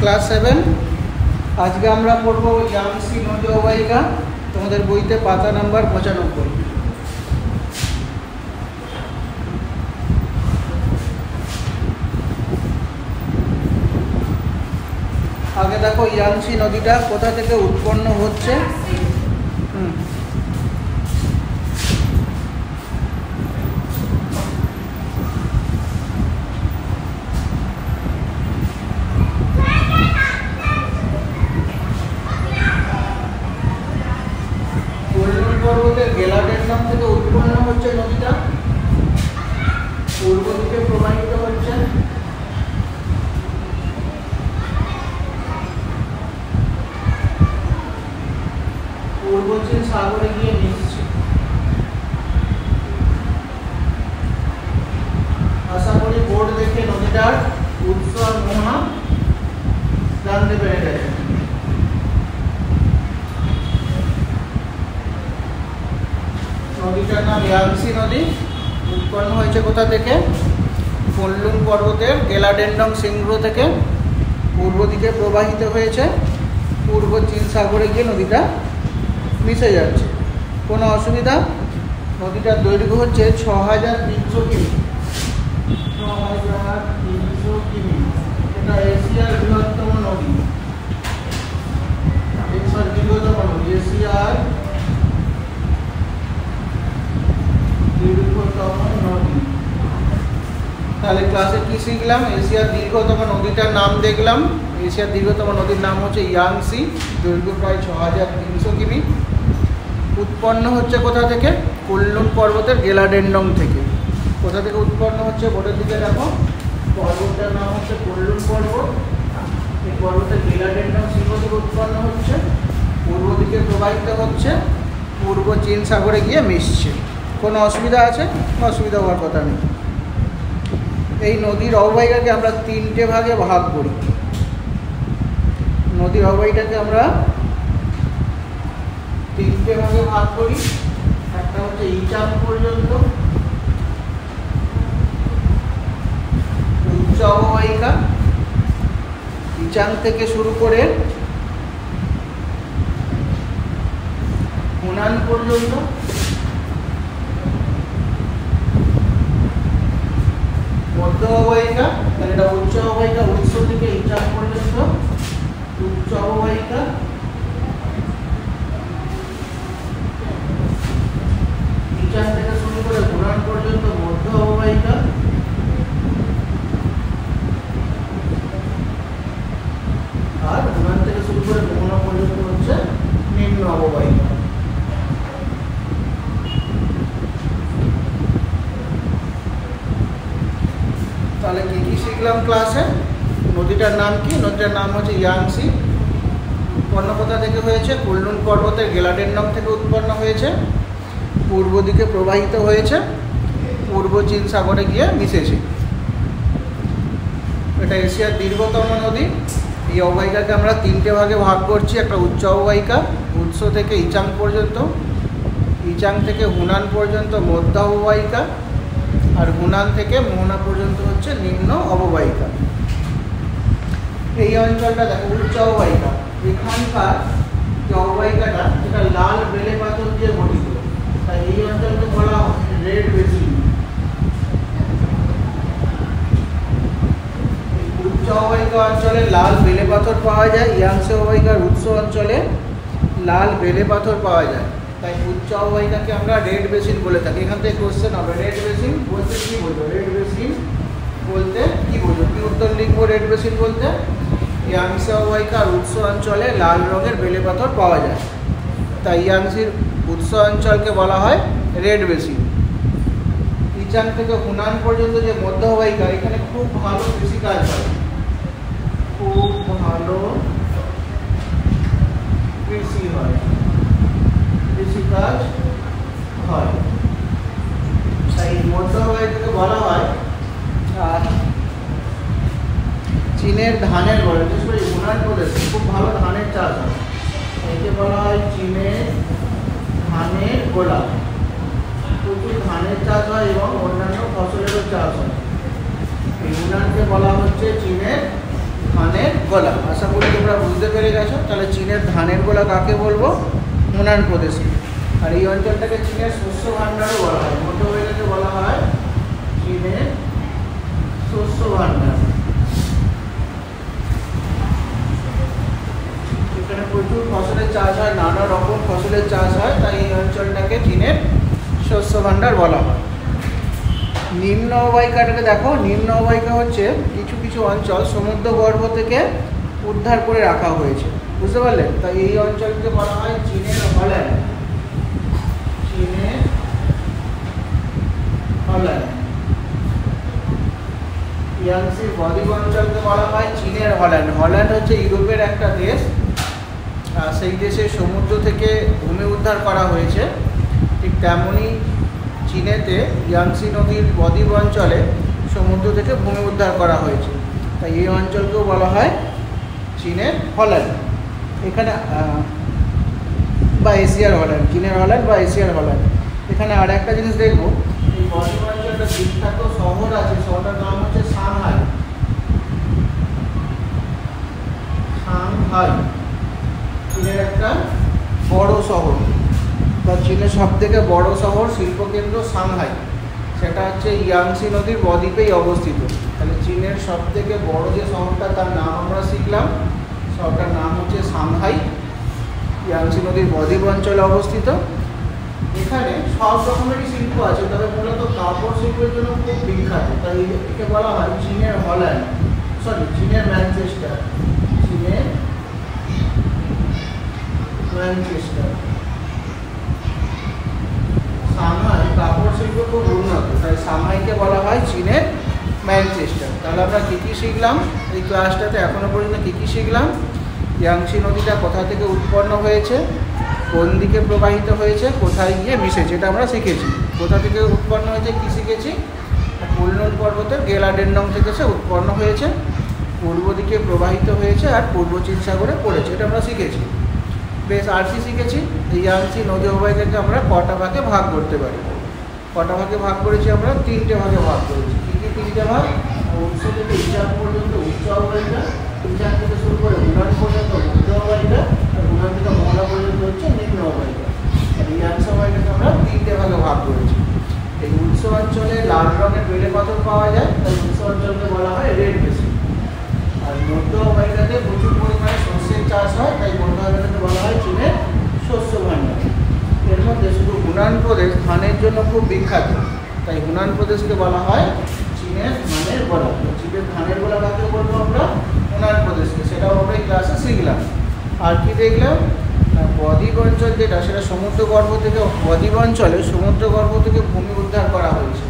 Class 7। আজকে আমরা পড়ব ইয়াংসি নদী অববাহিকা। তোমাদের বইতে পাতা নাম্বার 95। আগে দেখো ইয়াংসি নদীটা কোথা থেকে উৎপন্ন হচ্ছে। পর্বতের গেলাডেন্ডাম থেকে উৎপন্ন হচ্ছে নদীটা, পূর্ব দিকে প্রবাহিত হচ্ছে, পূর্ব চীন সাগরে গিয়ে মিশছে। আশা করি বোর্ড দেখে নদীটার উৎস আর মোহনা জানতে পেরে গেছে। নদীটার নাম ইয়াংসি নদী। উৎপন্ন হয়েছে কোথা থেকে? কুনলুন পর্বতের গেলাডেন্ডাম শৃঙ্গ থেকে পূর্ব দিকে প্রবাহিত হয়েছে, পূর্ব চীন সাগরে গিয়ে নদীটা মিশে যাচ্ছে। কোনো অসুবিধা? নদীটার দৈর্ঘ্য হচ্ছে 6300 কিমি। 6300 কিমি। এটা এশিয়ার বৃহত্তম নদী। এশিয়ার দীর্ঘতম নদী, এশিয়ার দীর্ঘতম নদী। তাহলে ক্লাসে কি শিখলাম? এশিয়ার দীর্ঘতম নদীটার নাম দেখলাম। এশিয়ার দীর্ঘতম নদীর নাম হচ্ছে ইয়াংসি, দৈর্ঘ্য প্রায় 6300 কিমি। উৎপন্ন হচ্ছে কোথা থেকে? কুনলুন পর্বতের গেলাডেন্ডাম থেকে। কোথা থেকে উৎপন্ন হচ্ছে? বোর্ডের দিকে দেখো, পর্বতটার নাম হচ্ছে কুনলুন পর্বত। এই পর্বতের গেলাডেন্ডাম শৃঙ্গ থেকে উৎপন্ন হচ্ছে, পূর্ব দিকে প্রবাহিত হচ্ছে, পূর্ব চীন সাগরে গিয়ে মিশছে। কোনো অসুবিধা আছে? অসুবিধা হওয়ার কথা নেই। এই নদীর অববাহিকাকে আমরা 3টে ভাগে ভাগ করি। নদীর অববাহিকাকে আমরা 3টে ভাগে ভাগ করি। একটা হচ্ছে ইচাং পর্যন্ত উচ্চ অববাহিকা, ইচাং থেকে শুরু করে হুনান পর্যন্ত, মধ্য অববাহিকা, মানে এটা উচ্চ অববাহিকা, উৎস থেকে ইচাং পর্যন্ত উচ্চ অববাহিকা, ইচাং থেকে শুরু করে হুনান পর্যন্ত মধ্য অববাহিকা, আর হুনান থেকে শুরু করে মোহনা পর্যন্ত হচ্ছে নিম্ন অববাহিকা। তাহলে কি কি শিখলাম ক্লাসে? নদীটার নাম কি? নদীটার নাম হচ্ছে ইয়াংসি। উৎপন্ন কোথা থেকে হয়েছে? কুনলুন পর্বতের গেলাডেন্ডাম থেকে উৎপন্ন হয়েছে, পূর্ব দিকে প্রবাহিত হয়েছে, পূর্ব চীন সাগরে গিয়ে মিশেছে। এটা এশিয়ার দীর্ঘতম নদী। এই অববাহিকাকে আমরা 3টে ভাগে ভাগ করছি। একটা উচ্চ অববাহিকা, উৎস থেকে ইচাং পর্যন্ত, ইচাং থেকে হুনান পর্যন্ত মধ্য অববাহিকা, আর হুনান থেকে মোহনা পর্যন্ত হচ্ছে নিম্ন অববাহিকা। এই অঞ্চলটা দেখো উচ্চ অববাহিকা। এখানকার যে অববাহিকাটা, সেটা লাল বেলে পাথর দিয়ে গঠিত, তাই এই অঞ্চলকে বলা হয় রেড বেসিন। উচ্চ অববাহিকা অঞ্চলে লাল বেলে পাথর পাওয়া যায়, ইয়াংসি অববাহিকার উৎস অঞ্চলে লাল বেলে পাথর পাওয়া যায়, তাই উচ্চ অববাহিকাকে আমরা রেড বেসিন বলে থাকি। এখান থেকে কোশ্চেন হবে, রেড বেসিন বলতে কি বোঝো? রেড বেসিন বলতে কি বোঝো? কি উত্তর লিখবো রেড বেসিন বলতে? ইয়াংসি অববাহিকার উৎস অঞ্চলে লাল রঙের বেলে পাথর পাওয়া যায়, তাই ইয়াংসির উৎস অঞ্চলকে বলা হয় রেড বেসিন। ইচাং থেকে হুনান পর্যন্ত যে মধ্য অববাহিকা, এখানে খুব ভালো কৃষিকাজ হয়, খুব ভালো কৃষি হয়, কৃষিকাজ হয়, তাই মধ্য অববাহিকাকে বলা হয়। আর চীনের ধানের গোলা, বিশেষ করে হুনান প্রদেশে খুব ভালো ধানের চাষ হয়, একে বলা হয় চীনের ধানের গোলা। প্রচুর ধানের চাষ হয় এবং অন্যান্য ফসলেরও চাষ হয়। এই হুনানকে বলা হচ্ছে চীনের ধানের গোলা। আশা করি তোমরা বুঝতে পেরে গেছো। তাহলে চীনের ধানের গোলা কাকে বলবো? হুনান প্রদেশকে। আর এই অঞ্চলটাকে চীনের শস্য ভাণ্ডারও বলা হয়, মধ্যপ্রদেশকে বলা হয় চীনের শস্য ভাণ্ডার। এখানে প্রচুর ফসলের চাষ হয়, নানা রকম ফসলের চাষ হয়, তাই এই অঞ্চলটাকে চীনের শস্য ভাণ্ডার বলা হয়। নিম্ন অববাহিকাটাকে দেখো, নিম্ন অববাহিকা হচ্ছে কিছু কিছু অঞ্চল সমুদ্রগর্ভ থেকে উদ্ধার করে রাখা হয়েছে, বুঝতে পারলে? তাই এই অঞ্চলকে বলা হয় চীনের হল্যান্ড। চীনের হল্যান্ড। ইয়াংসি বদ্বীপ অঞ্চলকে বলা হয় চীনের হল্যান্ড। হল্যান্ড হচ্ছে ইউরোপের একটা দেশ, সেই দেশে সমুদ্র থেকে ভূমি উদ্ধার করা হয়েছে। ঠিক তেমনই চীনেতে ইয়াংসি নদীর বদ্বীপ অঞ্চলে সমুদ্র থেকে ভূমি উদ্ধার করা হয়েছে, তাই এই অঞ্চলকেও বলা হয় চীনের হল্যান্ড। এখানে বা এশিয়ার হল্যান্ড, চীনের হল্যান্ড বা এশিয়ার হল্যান্ড। এখানে আর একটা জিনিস দেখবো, এই বদ্বীপ অঞ্চলটা বিখ্যাত শহর আছে, শহরটার নাম হচ্ছে সাংহাই। সাংহাই চীনের একটা বড় শহর, বা চীনের সব থেকে বড় শহর শিল্পকেন্দ্র সাংহাই, সেটা হচ্ছে ইয়াংসি নদীর বদ্বীপেই অবস্থিত। তাহলে চীনের সব থেকে বড় যে শহরটা, তার নাম আমরা শিখলাম, শহরটার নাম হচ্ছে সাংহাই, ইয়াংসি নদীর বদ্বীপ অঞ্চলে অবস্থিত। এখানে সব রকমেরই শিল্প আছে, তবে মূলত কাপড় শিল্পের জন্য খুব বিখ্যাত, তাই একে বলা হয় চীনের হল্যান্ড, চীনের ম্যানচেস্টার। চীনের ম্যানচেস্টার। সাংহাই কাপড় শিল্প খুব উন্নত, তাই সাংহাইকে বলা হয় চীনের ম্যানচেস্টার। তাহলে আমরা কী কী শিখলাম এই ক্লাসটাতে? এখনো পর্যন্ত কী কী শিখলাম? ইয়াংসি নদীটা কোথা থেকে উৎপন্ন হয়েছে, কোন দিকে প্রবাহিত হয়েছে, কোথায় গিয়ে মিশেছে, এটা আমরা শিখেছি। কোথা থেকে উৎপন্ন হয়েছে কী শিখেছি? কুনলুন পর্বতের গেলাডেন্ডং থেকে সে উৎপন্ন হয়েছে, পূর্ব দিকে প্রবাহিত হয়েছে আর পূর্ব চীন সাগরে পড়েছে, এটা আমরা শিখেছি। বেশ, আর কি শিখেছি? ইয়াংসি নদী অববাহিকাকে আমরা কটা ভাগে ভাগ করতে পারি। কটা ভাগে ভাগ করেছি আমরা? তিনটে ভাগে ভাগ করেছি। কী কী তিনটে ভাগ? উৎস থেকে ইচান পর্যন্ত উচ্চ অববাহিকা, ইচান থেকে শুরু করে হুনান পর্যন্ত মধ্য অববাহিকা, আর হুনান থেকে মহলা পর্যন্ত হচ্ছে নিম্ন অববাহিকা। আর ইয়াংসি অববাহিকাকে আমরা তিনটে ভাগে ভাগ করেছি। এই উৎস অঞ্চলে লাল রঙের বেলে পাথর পাওয়া যায়, তাই উৎস অঞ্চলকে বলা হয় রেড বেসিন। আর মধ্য অববাহিকাতে প্রচুর পরিমাণে শস্যের চাষ হয়, তাই মধ্য অববাহিকাকে বলা হয় চীনের শস্য ভাণ্ডার। এর মধ্যে শুধু হুনান প্রদেশ ধানের জন্য খুব বিখ্যাত, তাই হুনান প্রদেশকে বলা হয় চীনের ধানের গোলা। চীনের ধানের গোলা কাকে বলবো আমরা? হুনান প্রদেশকে। সেটাও আমরা এই ক্লাসে শিখলাম। আর কি দেখলাম? বদ্বীপ অঞ্চল যেটা, সেটা সমুদ্রগর্ভ থেকে, বদ্বীপ অঞ্চলে সমুদ্রগর্ভ থেকে ভূমি উদ্ধার করা হয়েছে,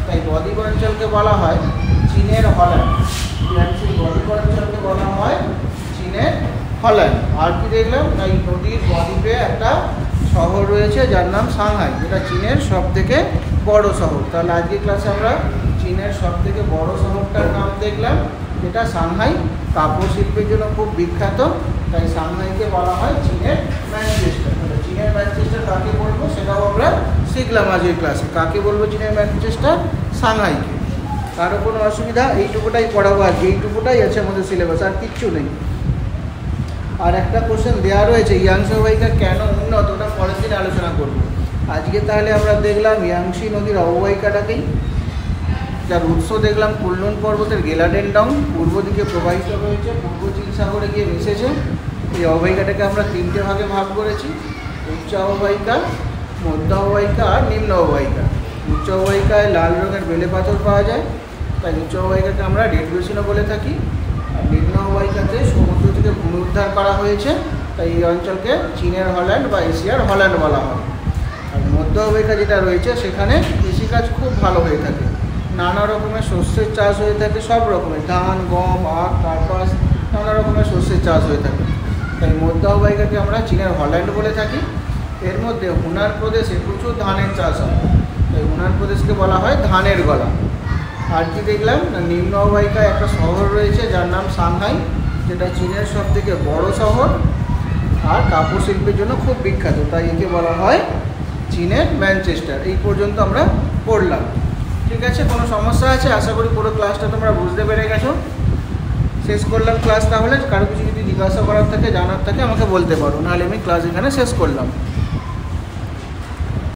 তাই বদ্বীপ অঞ্চলকে বলা হয় চীনের হল্যান্ড। বদ্বীপ অঞ্চলকে বলা হয় চীনের হল্যান্ড। আর কি দেখলাম? এই নদীর বদ্বীপে একটা শহর রয়েছে যার নাম সাংহাই, যেটা চীনের সব থেকে বড় শহর। তাহলে আজকের ক্লাসে আমরা চীনের সব থেকে বড় শহরটার নাম দেখলাম, যেটা সাংহাই। কাপড় শিল্পের জন্য খুব বিখ্যাত, তাই সাংহাইকে বলা হয় চীনের ম্যানচেস্টার। তাহলে চীনের ম্যানচেস্টার কাকে বলবো সেটাও আমরা শিখলাম আজকের ক্লাসে। কাকে বলবো চীনের ম্যানচেস্টার? সাংহাইকে। কারো কোনো অসুবিধা? এইটুকুটাই পড়াবো আজকে, এইটুকুটাই আছে আমাদের সিলেবাস, আর কিচ্ছু নেই। আর একটা কোশ্চেন দেওয়া রয়েছে, ইয়াংসি অববাহিকা কেন উন্নত, ওটা পরের দিন আলোচনা করব। আজকে তাহলে আমরা দেখলাম ইয়াংসি নদীর অববাহিকাটাকেই, যার উৎস দেখলাম কুনলুন পর্বতের গেলাডেন্ডং, পূর্ব দিকে প্রবাহিত হয়েছে, পূর্ব চীন সাগরে গিয়ে মিশেছে। এই অববাহিকাটাকে আমরা তিনটে ভাগে ভাগ করেছি: উচ্চ অববাহিকা, মধ্য অববাহিকা আর নিম্ন অববাহিকা। উচ্চ অববাহিকায় লাল রঙের বেলে পাথর পাওয়া যায়, তাই উচ্চ অববাহিকাকে আমরা রেড বেসিনও বলে থাকি। আর নিম্ন অববাহিকাতে সমুদ্র থেকে ভূমি উদ্ধার করা হয়েছে, তাই এই অঞ্চলকে চীনের হল্যান্ড বা এশিয়ার হল্যান্ড বলা হয়। আর মধ্য অববাহিকা যেটা রয়েছে, সেখানে কৃষিকাজ খুব ভালো হয়ে থাকে, নানা রকমের শস্যের চাষ হয়ে থাকে, সব রকমের ধান, গম, আখ, কার্পাস, নানা রকমের শস্যের চাষ হয়ে থাকে, তাই মধ্য অববাহিকাকে আমরা চীনের হল্যান্ড বলে থাকি। এর মধ্যে হুনান প্রদেশে প্রচুর ধানের চাষ হয়, তাই হুনান প্রদেশকে বলা হয় ধানের গলা। আর কি দেখলাম না, নিম্ন অববাহিকায় একটা শহর রয়েছে যার নাম সাংহাই, যেটা চীনের সব থেকে বড় শহর আর কাপড় শিল্পের জন্য খুব বিখ্যাত, তাই একে বলা হয় চীনের ম্যানচেস্টার। এই পর্যন্ত আমরা পড়লাম। ঠিক আছে, কোনো সমস্যা আছে? আশা করি পুরো ক্লাসটা তোমরা বুঝতে পেরে গেছো। শেষ করলাম ক্লাস। তাহলে কারো কিছু যদি জিজ্ঞাসা করার থাকে, জানার থাকে, আমাকে বলতে পারো, নাহলে আমি ক্লাস এখানে শেষ করলাম।